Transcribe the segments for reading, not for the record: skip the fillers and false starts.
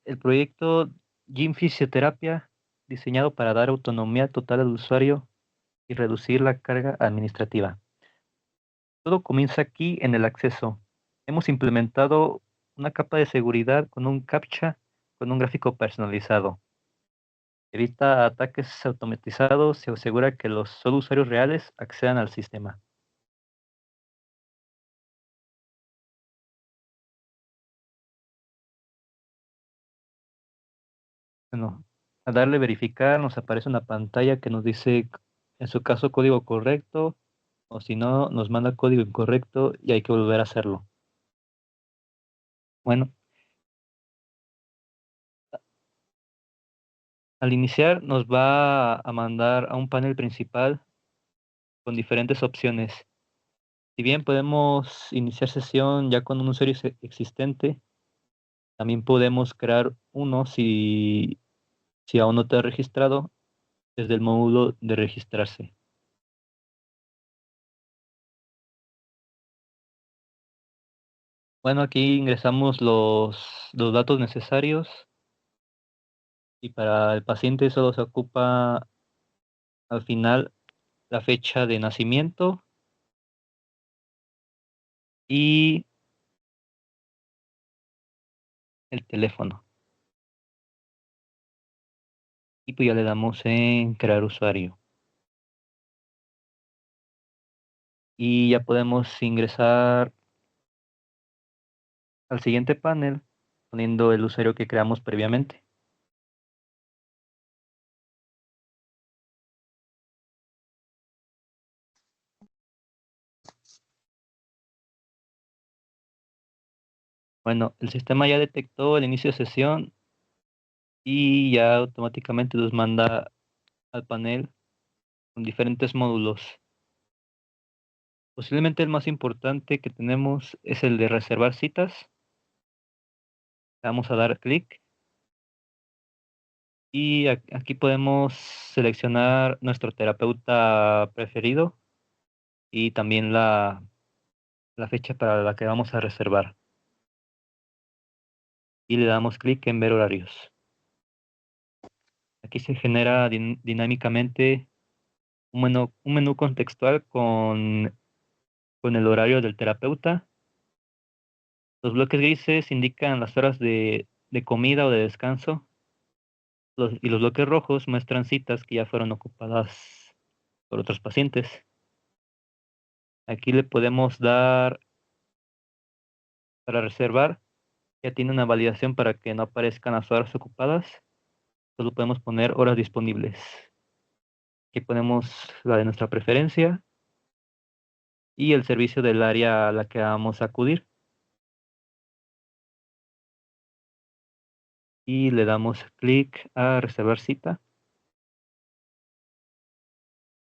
el proyecto Gym Fisioterapia, diseñado para dar autonomía total al usuario y reducir la carga administrativa. Todo comienza aquí en el acceso. Hemos implementado una capa de seguridad con un CAPTCHA con un gráfico personalizado. Evita ataques automatizados y asegura que los solo usuarios reales accedan al sistema. Bueno, al darle verificar nos aparece una pantalla que nos dice, en su caso, código correcto, o si no, nos manda código incorrecto y hay que volver a hacerlo. Bueno, al iniciar nos va a mandar a un panel principal con diferentes opciones. Si bien podemos iniciar sesión ya con un usuario existente, también podemos crear uno si aún no te has registrado desde el módulo de registrarse. Bueno, aquí ingresamos los datos necesarios y para el paciente solo se ocupa al final la fecha de nacimiento y el teléfono. Y pues ya le damos en crear usuario. Y ya podemos ingresar al siguiente panel poniendo el usuario que creamos previamente. Bueno, el sistema ya detectó el inicio de sesión y ya automáticamente los manda al panel con diferentes módulos. Posiblemente el más importante que tenemos es el de reservar citas. Vamos a dar clic y aquí podemos seleccionar nuestro terapeuta preferido y también la fecha para la que vamos a reservar. Y le damos clic en ver horarios. Aquí se genera dinámicamente un menú contextual con el horario del terapeuta. Los bloques grises indican las horas de comida o de descanso. Y los bloques rojos muestran citas que ya fueron ocupadas por otros pacientes. Aquí le podemos dar para reservar. Ya tiene una validación para que no aparezcan las horas ocupadas. Solo podemos poner horas disponibles. Aquí ponemos la de nuestra preferencia y el servicio del área a la que vamos a acudir. Y le damos clic a reservar cita.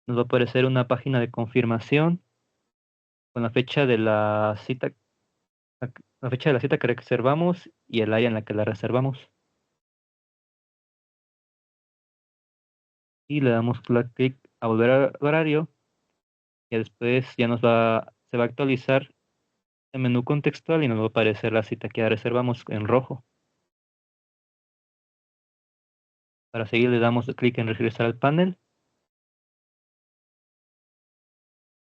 Nos va a aparecer una página de confirmación con la fecha de la cita, la fecha de la cita que reservamos y el área en la que la reservamos. Y le damos clic a volver al horario y después ya se va a actualizar el menú contextual y nos va a aparecer la cita que ya reservamos en rojo. Para seguir le damos clic en regresar al panel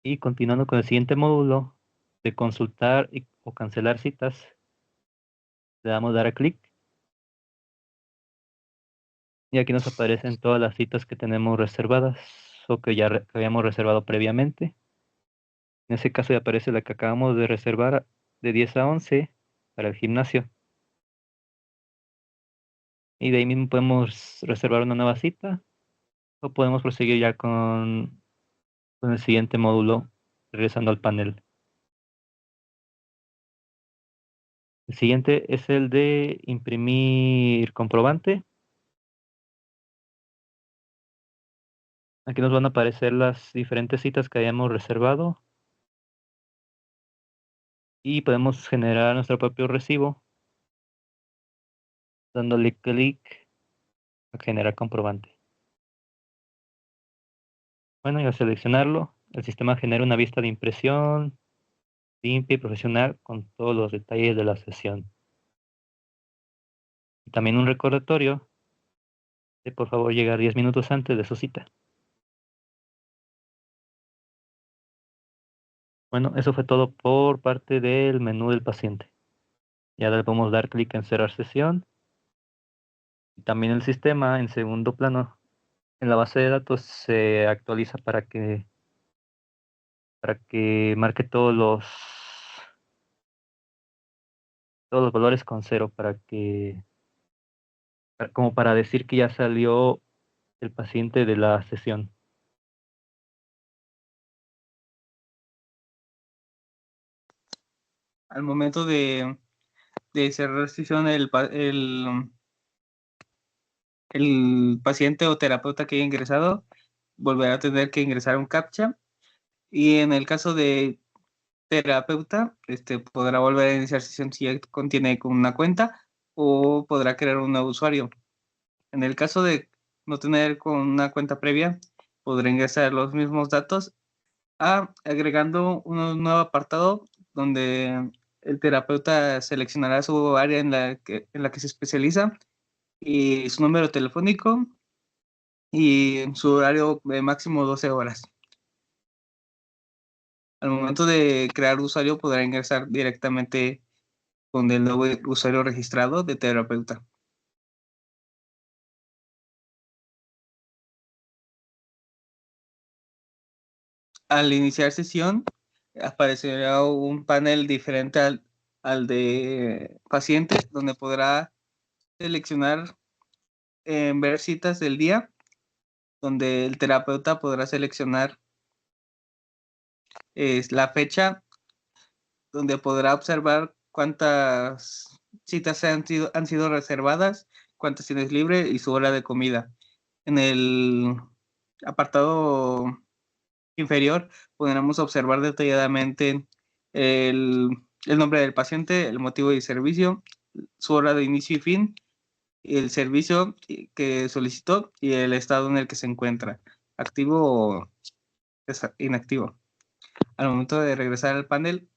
y continuando con el siguiente módulo de consultar o cancelar citas, le damos dar a clic y aquí nos aparecen todas las citas que tenemos reservadas o que ya que habíamos reservado previamente. En ese caso ya aparece la que acabamos de reservar de 10 a 11 para el gimnasio. Y de ahí mismo podemos reservar una nueva cita o podemos proseguir ya con el siguiente módulo, regresando al panel. El siguiente es el de imprimir comprobante. Aquí nos van a aparecer las diferentes citas que hayamos reservado y podemos generar nuestro propio recibo dándole clic a generar comprobante. Bueno, y al seleccionarlo, el sistema genera una vista de impresión limpia y profesional con todos los detalles de la sesión. Y también un recordatorio de por favor llegar 10 minutos antes de su cita. Bueno, eso fue todo por parte del menú del paciente. Ya le podemos dar clic en cerrar sesión. Y también el sistema en segundo plano en la base de datos se actualiza para que marque todos los valores con cero como para decir que ya salió el paciente de la sesión. Al momento de cerrar sesión, el paciente o terapeuta que haya ingresado volverá a tener que ingresar un CAPTCHA, y en el caso de terapeuta, podrá volver a iniciar sesión si ya contiene con una cuenta, o podrá crear un nuevo usuario. En el caso de no tener con una cuenta previa, podrá ingresar los mismos datos, agregando un nuevo apartado donde el terapeuta seleccionará su área en la que se especializa, y su número telefónico y su horario de máximo 12 horas. Al momento de crear usuario, podrá ingresar directamente con el nuevo usuario registrado de terapeuta. Al iniciar sesión, aparecerá un panel diferente al de pacientes, donde podrá seleccionar ver citas del día, donde el terapeuta podrá seleccionar la fecha, donde podrá observar cuántas citas han sido reservadas, cuántas tienes libre y su hora de comida. En el apartado inferior podremos observar detalladamente el, el nombre del paciente, el motivo de servicio, su hora de inicio y fin, el servicio que solicitó y el estado en el que se encuentra, activo o inactivo. Al momento de regresar al panel,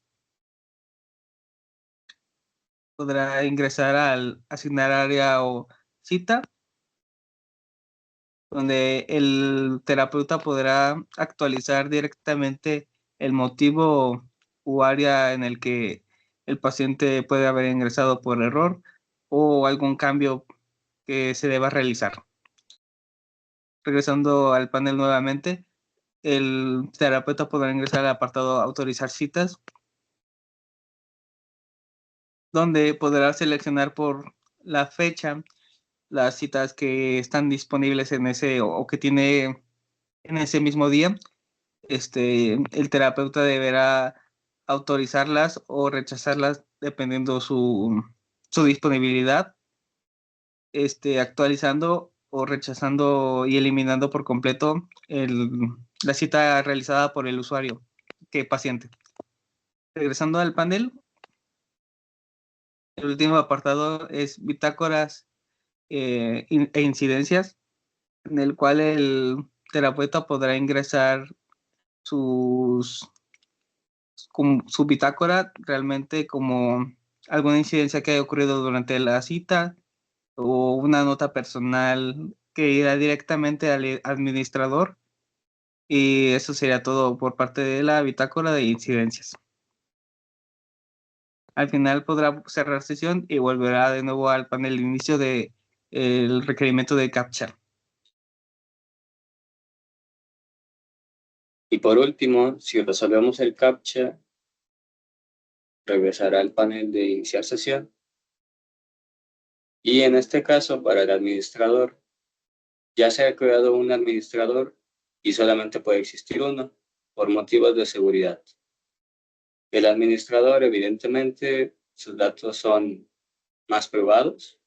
podrá ingresar al asignar área o cita, donde el terapeuta podrá actualizar directamente el motivo o área en el que el paciente puede haber ingresado por error, o algún cambio que se deba realizar. Regresando al panel nuevamente, el terapeuta podrá ingresar al apartado autorizar citas, donde podrá seleccionar por la fecha las citas que están disponibles en ese o que tiene en ese mismo día. El terapeuta deberá autorizarlas o rechazarlas dependiendo su disponibilidad, actualizando o rechazando y eliminando por completo la cita realizada por el usuario, que paciente. Regresando al panel, el último apartado es bitácoras e incidencias, en el cual el terapeuta podrá ingresar sus su bitácora realmente, como alguna incidencia que haya ocurrido durante la cita, o una nota personal que irá directamente al administrador, y eso sería todo por parte de la bitácora de incidencias. Al final podrá cerrar sesión y volverá de nuevo al panel de inicio de el requerimiento de CAPTCHA. Y por último, si resolvemos el CAPTCHA, regresará al panel de iniciar sesión. Y en este caso, para el administrador, ya se ha creado un administrador y solamente puede existir uno por motivos de seguridad. El administrador, evidentemente, sus datos son más privados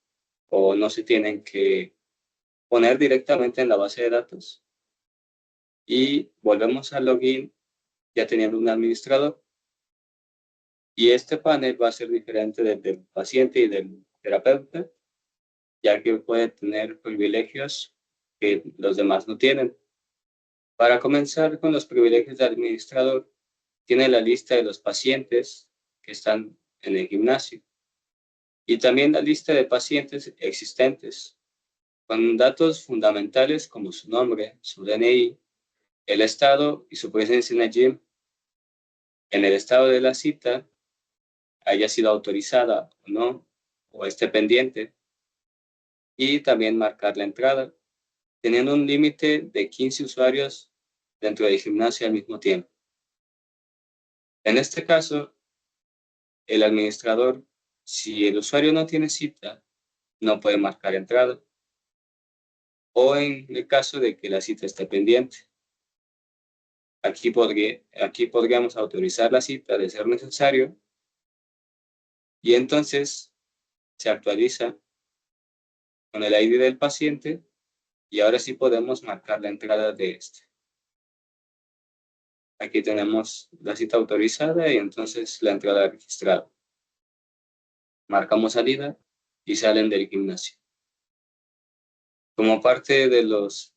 o no se tienen que poner directamente en la base de datos. Y volvemos al login ya teniendo un administrador. Y este panel va a ser diferente del paciente y del terapeuta, ya que puede tener privilegios que los demás no tienen. Para comenzar con los privilegios de administrador, tiene la lista de los pacientes que están en el gimnasio. y también la lista de pacientes existentes, con datos fundamentales como su nombre, su DNI, el estado y su presencia en el gym. En el estado de la cita, haya sido autorizada o no, o esté pendiente, y también marcar la entrada, teniendo un límite de 15 usuarios dentro del gimnasio al mismo tiempo. En este caso, el administrador, si el usuario no tiene cita, no puede marcar entrada, o en el caso de que la cita esté pendiente. Aquí podríamos autorizar la cita de ser necesario, y entonces se actualiza con el ID del paciente, y ahora sí podemos marcar la entrada de este. Aquí tenemos la cita autorizada y entonces la entrada registrada. Marcamos salida y salen del gimnasio. Como parte de los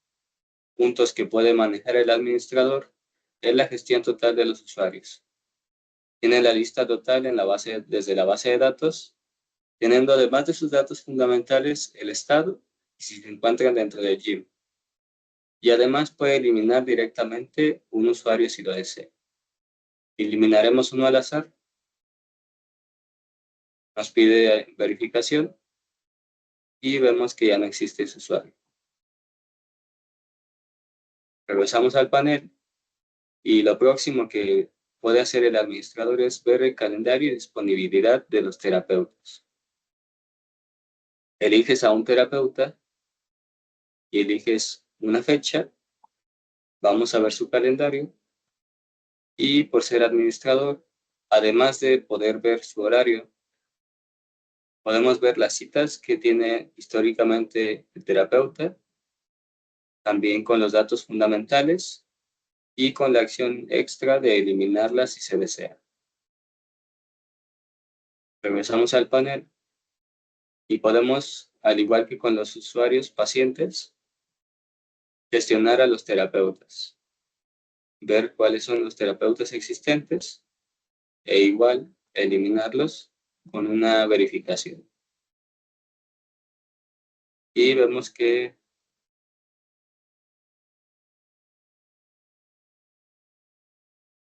puntos que puede manejar el administrador es la gestión total de los usuarios. Tiene la lista total desde la base de datos, teniendo además de sus datos fundamentales el estado y si se encuentran dentro del gym. Y además puede eliminar directamente un usuario si lo desea. Eliminaremos uno al azar. Nos pide verificación y vemos que ya no existe ese usuario. Regresamos al panel y lo próximo que puede hacer el administrador es ver el calendario y disponibilidad de los terapeutas. Eliges a un terapeuta y eliges una fecha. Vamos a ver su calendario y por ser administrador, además de poder ver su horario, podemos ver las citas que tiene históricamente el terapeuta, también con los datos fundamentales y con la acción extra de eliminarlas si se desea. Regresamos al panel y podemos, al igual que con los usuarios pacientes, gestionar a los terapeutas, ver cuáles son los terapeutas existentes e igual eliminarlos con una verificación. Y vemos que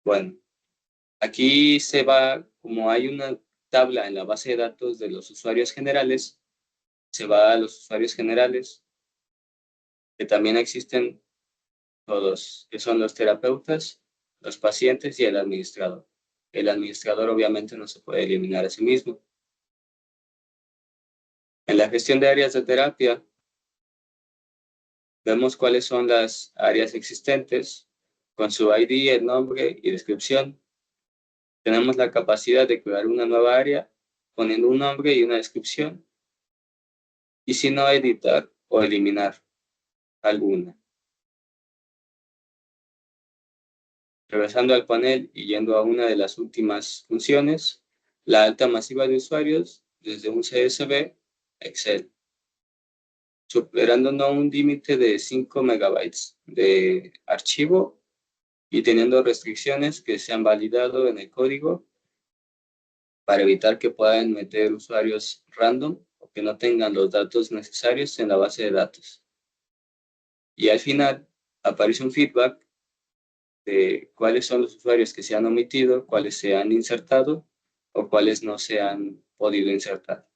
bueno, aquí se va, como hay una tabla en la base de datos de los usuarios generales, se va a los usuarios generales, que también existen todos, que son los terapeutas, los pacientes y el administrador. El administrador obviamente no se puede eliminar a sí mismo. En la gestión de áreas de terapia, vemos cuáles son las áreas existentes, con su ID, el nombre y descripción. Tenemos la capacidad de crear una nueva área, poniendo un nombre y una descripción, y si no, editar o eliminar alguna. Regresando al panel y yendo a una de las últimas funciones, la alta masiva de usuarios desde un CSV, Excel, superando no un límite de 5 megabytes de archivo y teniendo restricciones que se han validado en el código para evitar que puedan meter usuarios random o que no tengan los datos necesarios en la base de datos. Y al final aparece un feedback de cuáles son los usuarios que se han omitido, cuáles se han insertado o cuáles no se han podido insertar.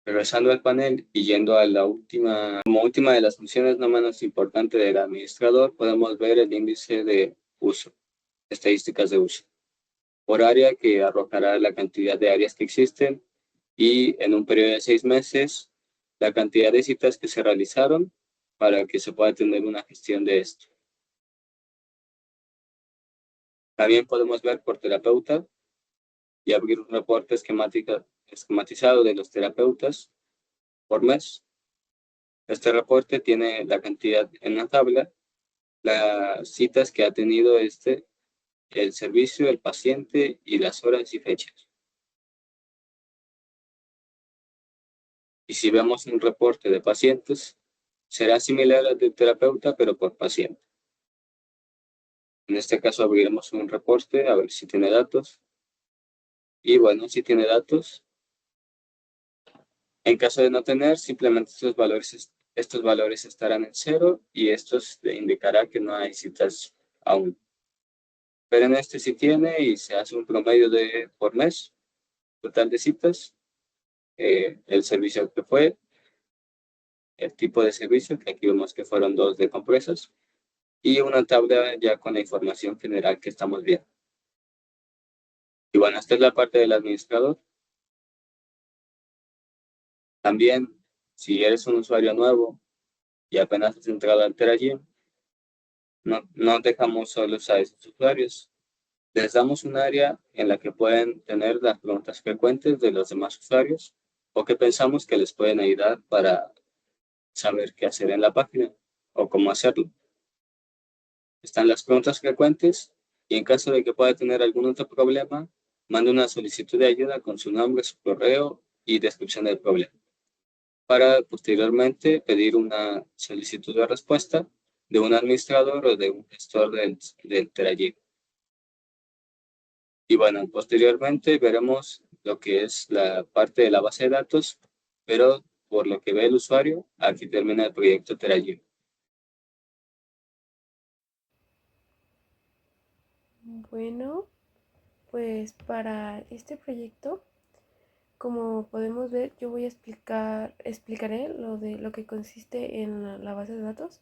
Regresando al panel y yendo a la como última de las funciones no menos importante del administrador, podemos ver el índice de uso, estadísticas de uso, por área que arrojará la cantidad de áreas que existen y en un periodo de 6 meses la cantidad de citas que se realizaron para que se pueda tener una gestión de esto. También podemos ver por terapeuta y abrir un reporte esquematizado de los terapeutas por mes. Este reporte tiene la cantidad en la tabla, las citas que ha tenido el servicio, el paciente y las horas y fechas. Y si vemos un reporte de pacientes, será similar al del terapeuta, pero por paciente. En este caso abriremos un reporte a ver si tiene datos. Y bueno, si tiene datos, En caso de no tener, simplemente estos valores estarán en cero y esto le indicará que no hay citas aún. Pero en este sí tiene y se hace un promedio de por mes, total de citas, el servicio que fue, el tipo de servicio, que aquí vemos que fueron 2 de compresas, y una tabla ya con la información general que estamos viendo. Y bueno, esta es la parte del administrador. También, si eres un usuario nuevo y apenas has entrado al TeraGym, no dejamos solos a esos usuarios. Les damos un área en la que pueden tener las preguntas frecuentes de los demás usuarios o que pensamos que les pueden ayudar para saber qué hacer en la página o cómo hacerlo. Están las preguntas frecuentes y en caso de que pueda tener algún otro problema, mande una solicitud de ayuda con su nombre, su correo y descripción del problema, para posteriormente pedir una solicitud de respuesta de un administrador o de un gestor del TeraGym. Y bueno, posteriormente veremos lo que es la parte de la base de datos, pero por lo que ve el usuario, aquí termina el proyecto TeraGym. Bueno, pues para este proyecto, como podemos ver, yo voy a explicaré lo que consiste en la base de datos.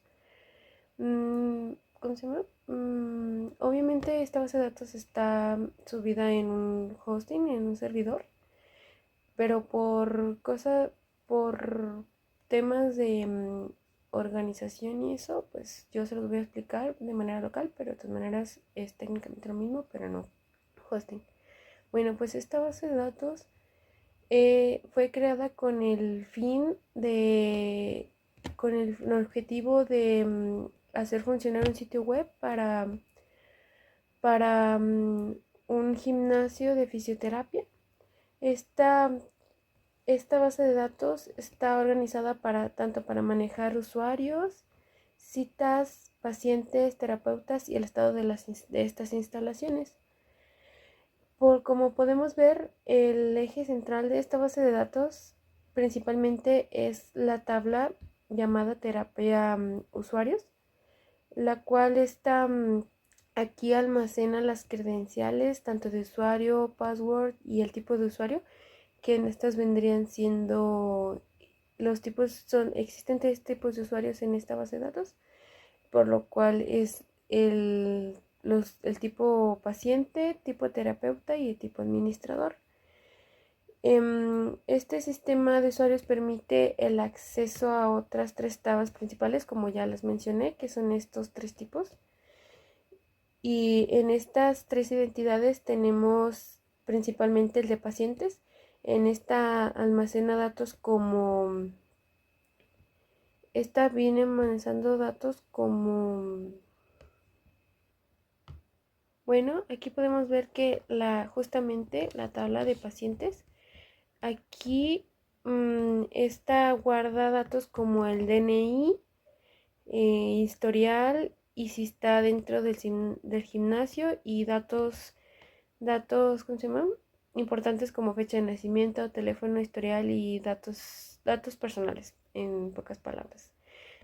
¿Cómo se llama? Obviamente esta base de datos está subida en un hosting, en un servidor, pero por temas de organización y eso, pues yo se los voy a explicar de manera local, pero de todas maneras es técnicamente lo mismo, pero no hosting. Bueno, pues esta base de datos fue creada con el fin con el objetivo de hacer funcionar un sitio web para un gimnasio de fisioterapia. Esta, esta base de datos está organizada tanto para manejar usuarios, citas, pacientes, terapeutas y el estado de estas instalaciones. Como podemos ver, el eje central de esta base de datos principalmente es la tabla llamada terapia usuarios, la cual está aquí almacena las credenciales tanto de usuario, password y el tipo de usuario, que en estas vendrían siendo existen 3 tipos de usuarios en esta base de datos, por lo cual es el tipo paciente, tipo terapeuta y el tipo administrador. Este sistema de usuarios permite el acceso a otras 3 tablas principales, como ya las mencioné, que son estos 3 tipos. Y en estas 3 identidades tenemos principalmente el de pacientes. En esta almacena datos como... Esta viene manejando datos como... Bueno, aquí podemos ver que justamente la tabla de pacientes, aquí esta guarda datos como el DNI, historial y si está dentro del gimnasio y datos, ¿cómo se llaman? Importantes como fecha de nacimiento, teléfono, historial y datos personales, en pocas palabras.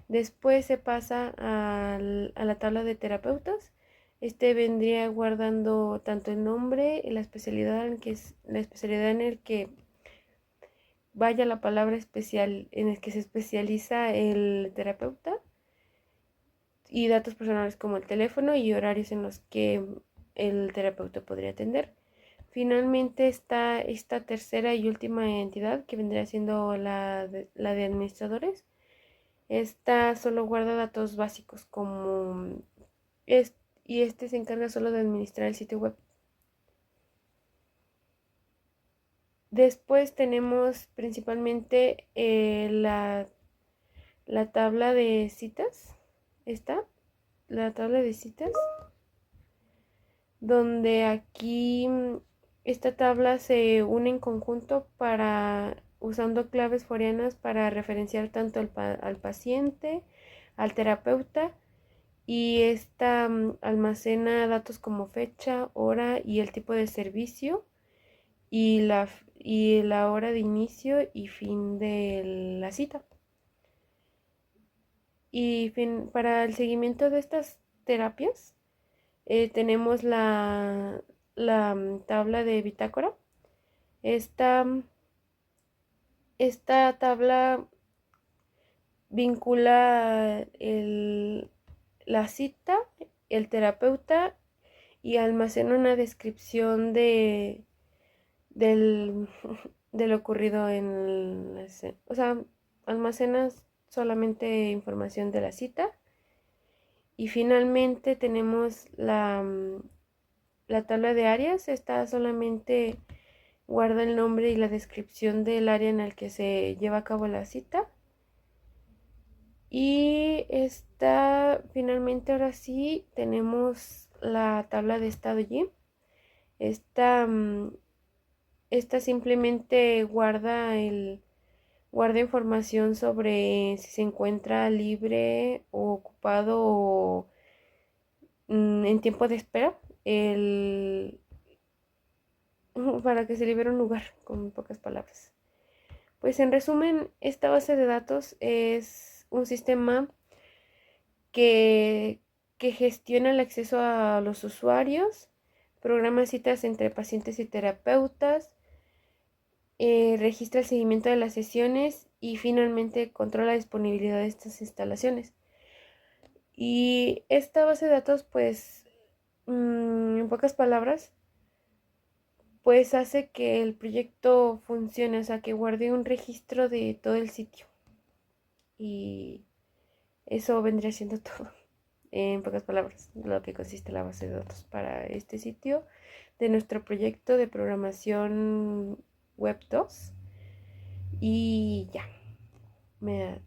Después se pasa a la tabla de terapeutas. Vendría guardando tanto el nombre y la especialidad en el que vaya la palabra especial en el que se especializa el terapeuta y datos personales como el teléfono y horarios en los que el terapeuta podría atender. Finalmente está esta tercera y última entidad que vendría siendo la de administradores. Esta solo guarda datos básicos y se encarga solo de administrar el sitio web. Después tenemos principalmente la tabla de citas. La tabla de citas, donde aquí esta tabla se une en conjunto usando claves foreanas para referenciar tanto al paciente, al terapeuta, y esta almacena datos como fecha, hora y el tipo de servicio, y la hora de inicio y fin de la cita. Y para el seguimiento de estas terapias tenemos la tabla de bitácora. Esta tabla vincula la cita, el terapeuta, y almacena una descripción de lo ocurrido en la escena. O sea, almacenas solamente información de la cita. Y finalmente tenemos la tabla de áreas. Esta solamente guarda el nombre y la descripción del área en el que se lleva a cabo la cita. Y finalmente, ahora sí, tenemos la tabla de estado allí. Esta simplemente guarda información sobre si se encuentra libre o ocupado o en tiempo de espera, para que se libere un lugar, con pocas palabras. Pues en resumen, esta base de datos es un sistema que gestiona el acceso a los usuarios, programa citas entre pacientes y terapeutas, registra el seguimiento de las sesiones y finalmente controla la disponibilidad de estas instalaciones. Y esta base de datos, pues, en pocas palabras, pues hace que el proyecto funcione, o sea, que guarde un registro de todo el sitio. Y eso vendría siendo todo. En pocas palabras, lo que consiste la base de datos para este sitio de nuestro proyecto de programación web 2. Y ya, bye.